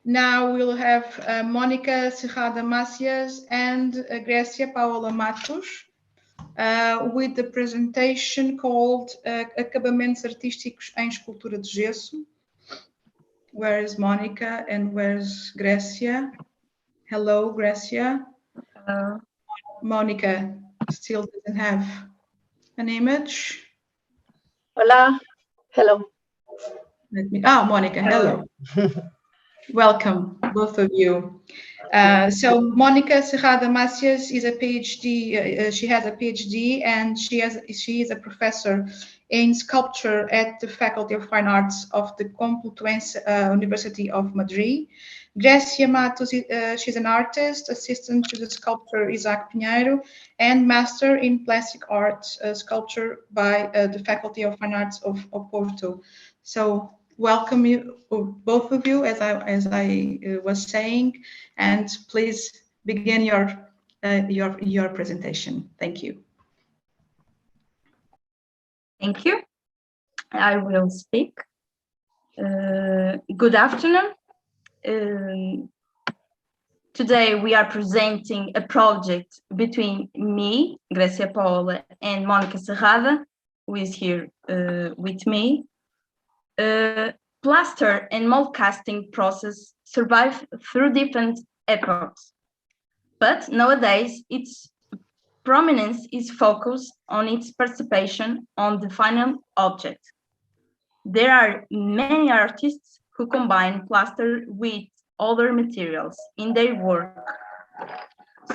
Now we'll have Mónica Serrada Macias and Grécia Paola Matos with the presentation called Acabamentos artísticos em escultura de gesso. Where is Mónica and where's Grécia? Hello, Grécia. Hello. Mónica still doesn't have an image. Hola. Hello. Mónica, hello. Welcome, both of you. So Mónica Serrada Macias is a PhD. She has a PhD, and she is a professor in sculpture at the Faculty of Fine Arts of the Complutense University of Madrid. Grécia Matos, she's an artist, assistant to the sculptor Isaac Pinheiro, and master in plastic art sculpture by the Faculty of Fine Arts of Porto. So welcome you, both of you, as I was saying, and please begin your presentation. Thank you. Thank you. I will speak. Good afternoon. Today we are presenting a project between me, Grécia Paola, and Mónica Serrada, who is here with me. Plaster and mold casting process survive through different epochs, but nowadays its prominence is focused on its participation on the final object. There are many artists who combine plaster with other materials in their work.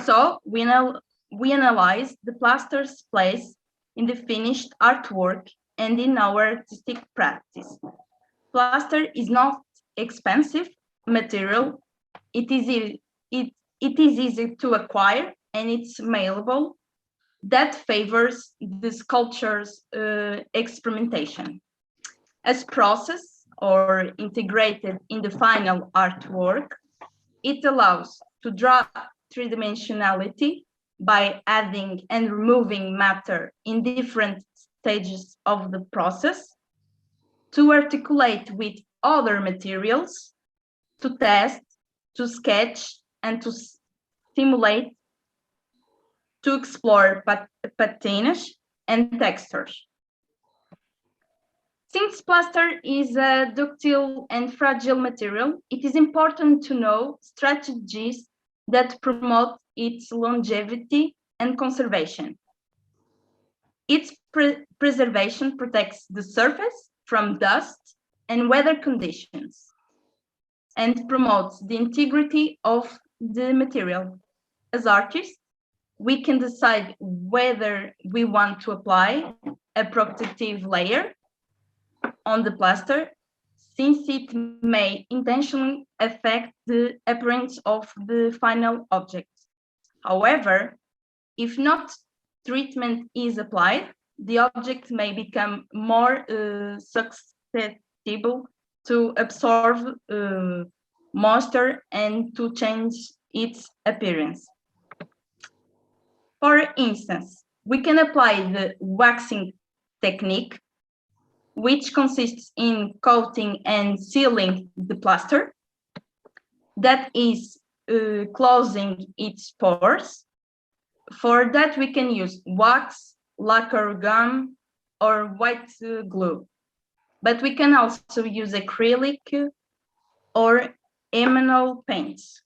So we analyze the plaster's place in the finished artwork and in our artistic practice. Plaster is not expensive material. It is easy to acquire and it's malleable. That favors the sculpture's experimentation. As process or integrated in the final artwork, it allows to draw three-dimensionality by adding and removing matter in different stages of the process, to articulate with other materials, to test, to sketch, and to simulate, to explore patinages and textures. Since plaster is a ductile and fragile material, it is important to know strategies that promote its longevity and conservation. Its preservation protects the surface from dust and weather conditions and promotes the integrity of the material. As artists, we can decide whether we want to apply a protective layer on the plaster, since it may intentionally affect the appearance of the final object. However, if not treatment is applied, the object may become more susceptible to absorb moisture and to change its appearance. For instance, we can apply the waxing technique, which consists in coating and sealing the plaster, that is closing its pores. For that, we can use wax, lacquer gum, or white glue. But we can also use acrylic or enamel paints.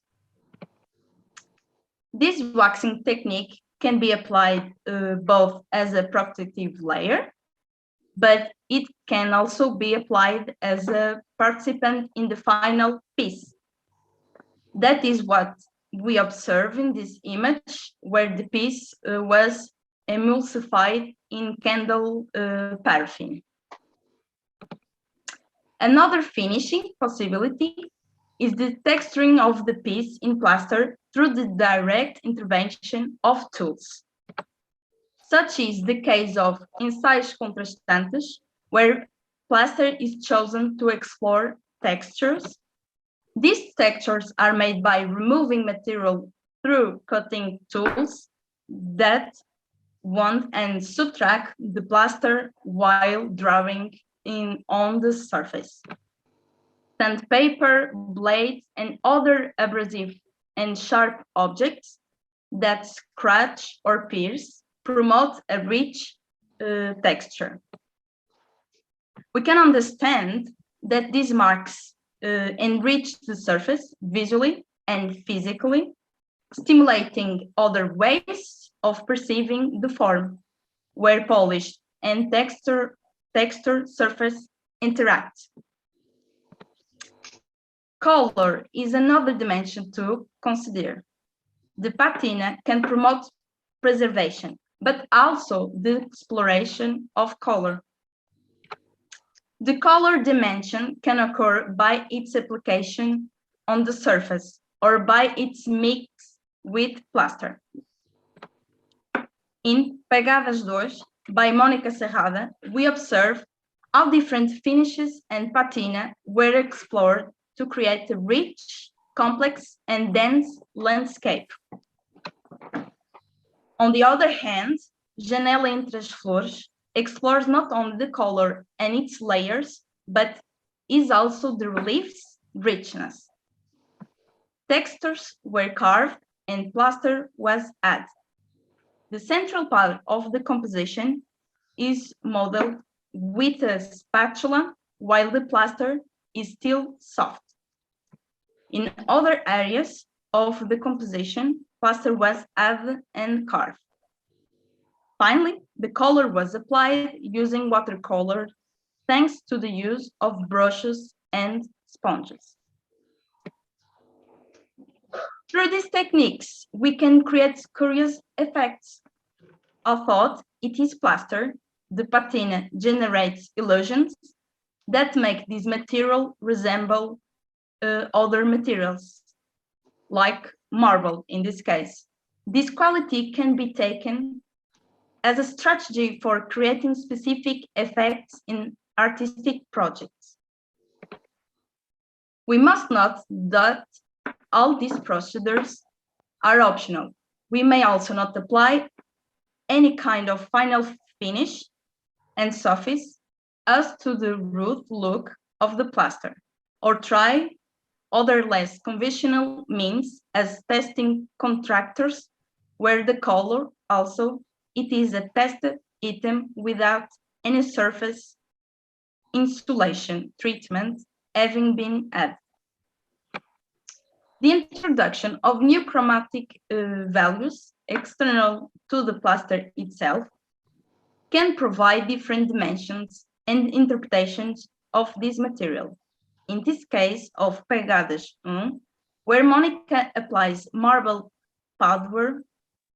This waxing technique can be applied both as a protective layer, but it can also be applied as a participant in the final piece. That is what we observe in this image, where the piece was emulsified in candle paraffin. Another finishing possibility is the texturing of the piece in plaster through the direct intervention of tools. Such is the case of ensaios contrastantes, where plaster is chosen to explore textures. These textures are made by removing material through cutting tools that want and subtract the plaster while drawing on the surface. sandpaper, blades, and other abrasive and sharp objects that scratch or pierce promote a rich texture. We can understand that these marks enrich the surface visually and physically, stimulating other ways of perceiving the form, where polished and texture surface interact. Color is another dimension to consider. The patina can promote preservation, but also the exploration of color. The color dimension can occur by its application on the surface or by its mix with plaster. In Pegadas 2, by Mónica Serrada, we observe how different finishes and patina were explored to create a rich, complex, and dense landscape. On the other hand, Janela Entre as Flores explores not only the color and its layers, but is also the relief's richness. Textures were carved and plaster was added. The central part of the composition is modeled with a spatula, while the plaster is still soft. In other areas of the composition, plaster was added and carved. Finally, the color was applied using watercolor, thanks to the use of brushes and sponges. Through these techniques, we can create curious effects. Although it is plaster, the patina generates illusions that make this material resemble other materials, like marble in this case. This quality can be taken as a strategy for creating specific effects in artistic projects. We must note that all these procedures are optional. We may also not apply any kind of final finish and surface as to the rough look of the plaster, or try other less conventional means as testing contractors, where the color also it is a tested item without any surface insulation treatment having been added. The introduction of new chromatic values external to the plaster itself can provide different dimensions and interpretations of this material. In this case of Pegadas 1, where Mónica applies marble powder,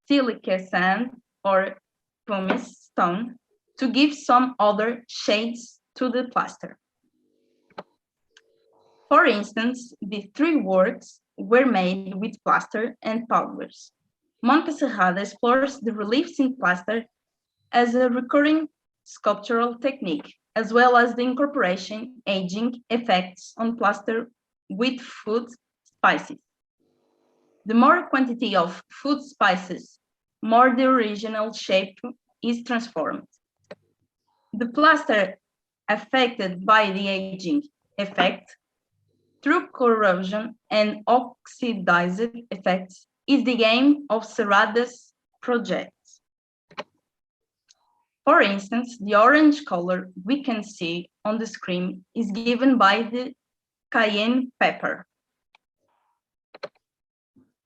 silica sand, or pumice stone to give some other shades to the plaster. For instance, the three works were made with plaster and powders. Mónica Serrada explores the reliefs in plaster as a recurring sculptural technique, as well as the incorporation aging effects on plaster with food spices. The more quantity of food spices, more the original shape is transformed. The plaster affected by the aging effect through corrosion and oxidizing effects is the aim of Serrada's projects. For instance, the orange color we can see on the screen is given by the cayenne pepper.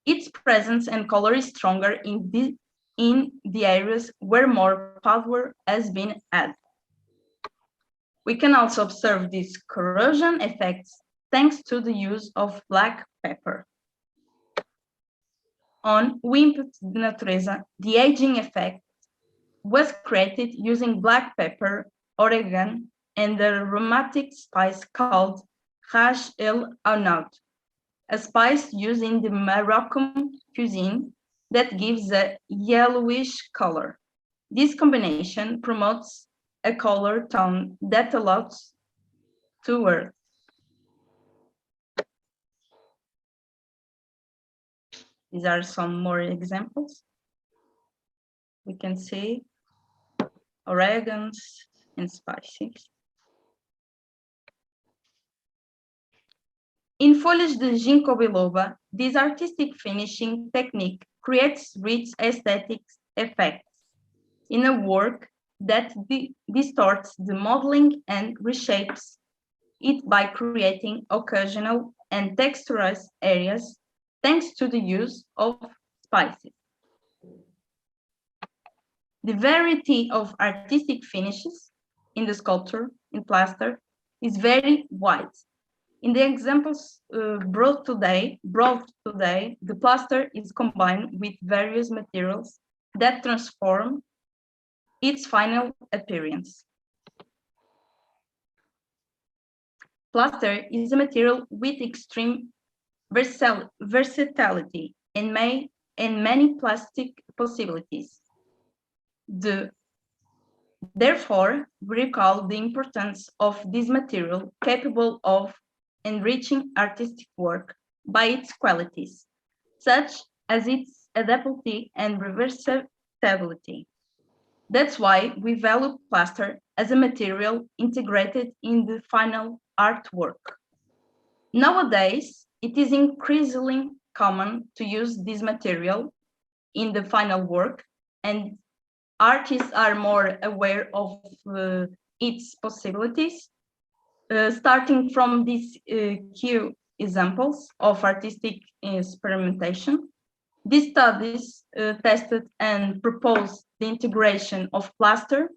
Its presence and color is stronger in the areas where more powder has been added. We can also observe these corrosion effects thanks to the use of black pepper. On O Ímpeto de Natureza, the aging effect was created using black pepper, oregano, and the aromatic spice called Ras el Hanout, a spice used in the Moroccan cuisine that gives a yellowish color. This combination promotes a color tone that allows to work. These are some more examples. We can see oregons and spices. In folhas de ginkgo biloba, this artistic finishing technique creates rich aesthetic effects in a work that distorts the modeling and reshapes it by creating occasional and texturized areas thanks to the use of spices. The variety of artistic finishes in the sculpture, in plaster, is very wide. In the examples brought today, the plaster is combined with various materials that transform its final appearance. Plaster is a material with extreme versatility and many plastic possibilities. Therefore, we recall the importance of this material capable of enriching artistic work by its qualities, such as its adaptability and reversibility. That's why we value plaster as a material integrated in the final artwork. Nowadays, it is increasingly common to use this material in the final work, and artists are more aware of its possibilities. Starting from these key examples of artistic experimentation, these studies tested and proposed the integration of plaster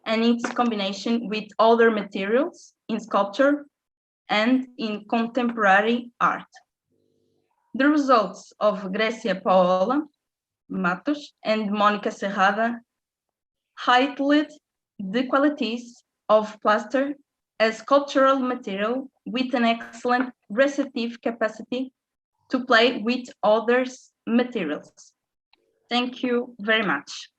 and its combination with other materials in sculpture and in contemporary art. The results of Grecia Paola Matos and Monica Serrada highlighted the qualities of plaster as sculptural material with an excellent receptive capacity to play with other materials. Thank you very much.